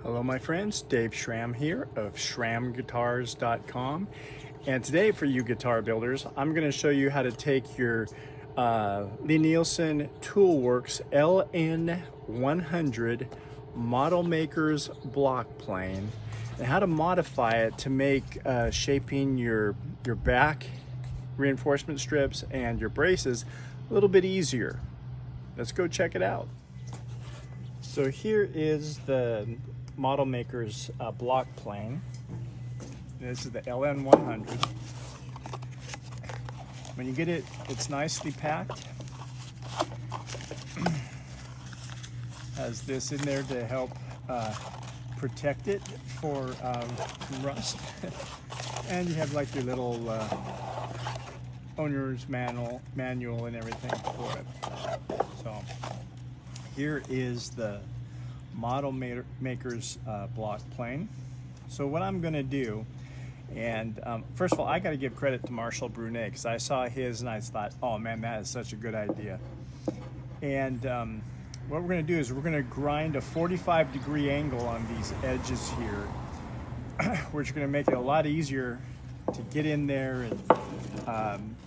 Hello my friends, Dave Schramm here of ShrammGuitars.com, and today for you guitar builders I'm going to show you how to take your Lie-Nielsen Toolworks LN100 Model Maker's block plane and how to modify it to make shaping your back reinforcement strips and your braces a little bit easier. Let's go check it out. So here is the Model Maker's block plane. This is the LN100. When you get it, it's nicely packed. Has this in there to help protect it from rust. And you have like your little owner's manual and everything for it. So here is the Model Maker's block plane. So what I'm going to do, and first of all, I got to give credit to Marshall Brunet because I saw his and I thought, oh man, that is such a good idea. And what we're going to do is we're going to grind a 45-degree angle on these edges here, which is going to make it a lot easier to get in there and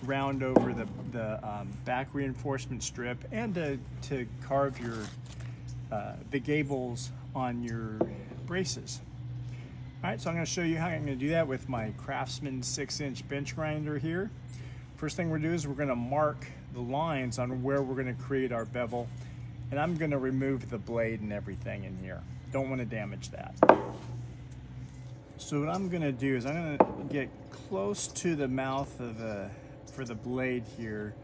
round over the back reinforcement strip and to carve your the gables on your braces. All right, so I'm going to show you how I'm going to do that with my Craftsman 6-inch bench grinder here. First thing we're going to do is we're going to mark the lines on where we're going to create our bevel, and I'm going to remove the blade and everything in here. Don't want to damage that. So what I'm going to do is I'm going to get close to the mouth of for the blade here.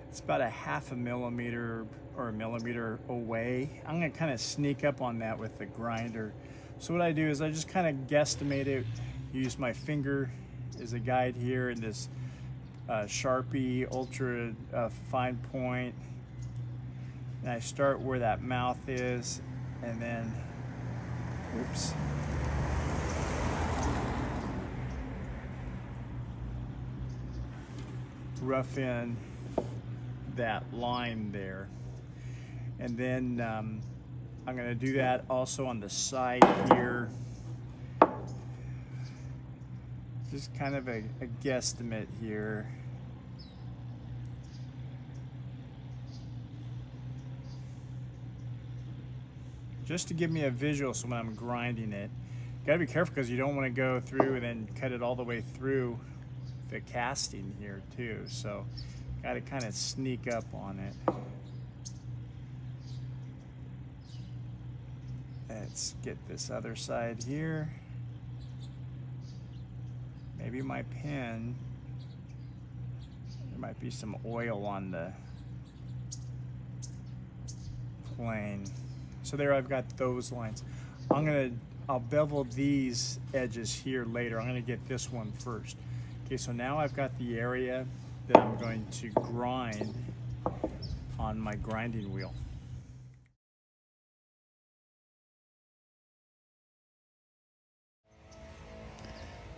It's about a ½ millimeter or a millimeter away. I'm going to kind of sneak up on that with the grinder. So what I do is I just kind of guesstimate it, use my finger as a guide here in this Sharpie ultra fine point. And I start where that mouth is, and then, oops. Rough in that line there. And then I'm going to do that also on the side here. Just kind of a guesstimate here. Just to give me a visual so when I'm grinding it. You got to be careful because you don't want to go through and then cut it all the way through the casting here too. So got to kind of sneak up on it. Let's get this other side here. Maybe my pen, there might be some oil on the plane. So there I've got those lines. I'll bevel these edges here later. I'm gonna get this one first. Okay, so now I've got the area that I'm going to grind on my grinding wheel.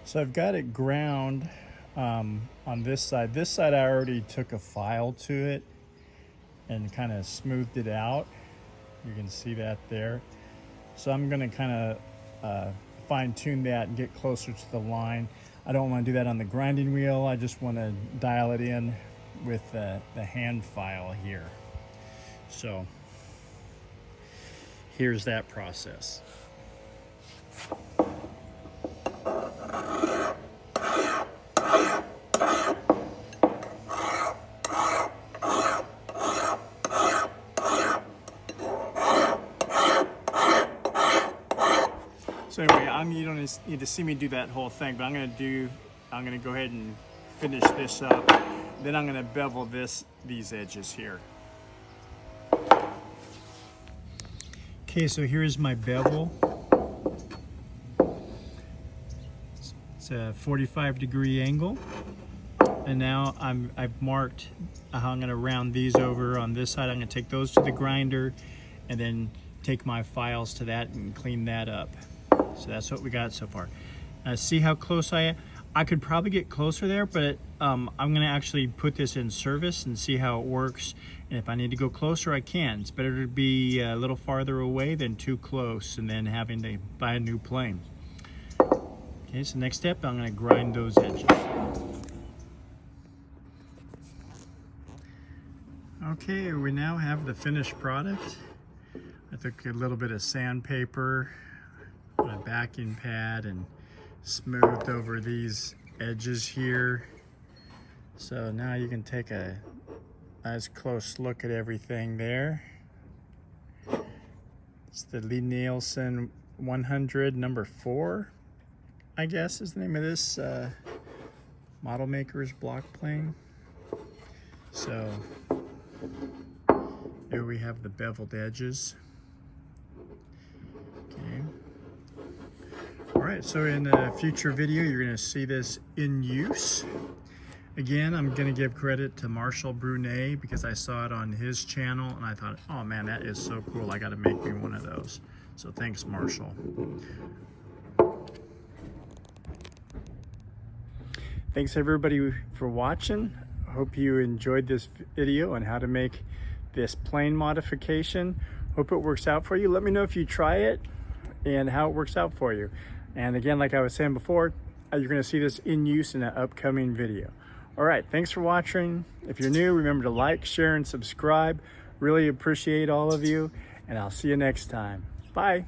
So I've got it ground on this side. This side I already took a file to it and kind of smoothed it out. You can see that there. So I'm going to kind of fine tune that and get closer to the line. I don't want to do that on the grinding wheel. I just want to dial it in with the hand file here. So here's that process. So anyway, you don't need to see me do that whole thing, but I'm going to go ahead and finish this up. Then I'm going to bevel these edges here. Okay, so here's my bevel. It's a 45-degree angle. And now I've marked how I'm going to round these over on this side. I'm going to take those to the grinder and then take my files to that and clean that up. So that's what we got so far. See how close I am? I could probably get closer there, but I'm gonna actually put this in service and see how it works. And if I need to go closer, I can. It's better to be a little farther away than too close and then having to buy a new plane. Okay, so next step, I'm gonna grind those edges. Okay, we now have the finished product. I took a little bit of sandpaper on a backing pad and smoothed over these edges here. So now you can take a nice close look at everything there. It's the Lie-Nielsen 100 number 4, I guess is the name of this model maker's block plane. So here we have the beveled edges. Okay. All right, so in a future video, you're gonna see this in use. Again, I'm gonna give credit to Marshall Brunet because I saw it on his channel and I thought, oh man, that is so cool. I gotta make me one of those. So thanks, Marshall. Thanks everybody for watching. I hope you enjoyed this video on how to make this plane modification. Hope it works out for you. Let me know if you try it and how it works out for you. And again, like I was saying before, you're gonna see this in use in an upcoming video. All right, thanks for watching. If you're new, remember to like, share, and subscribe. Really appreciate all of you, and I'll see you next time. Bye.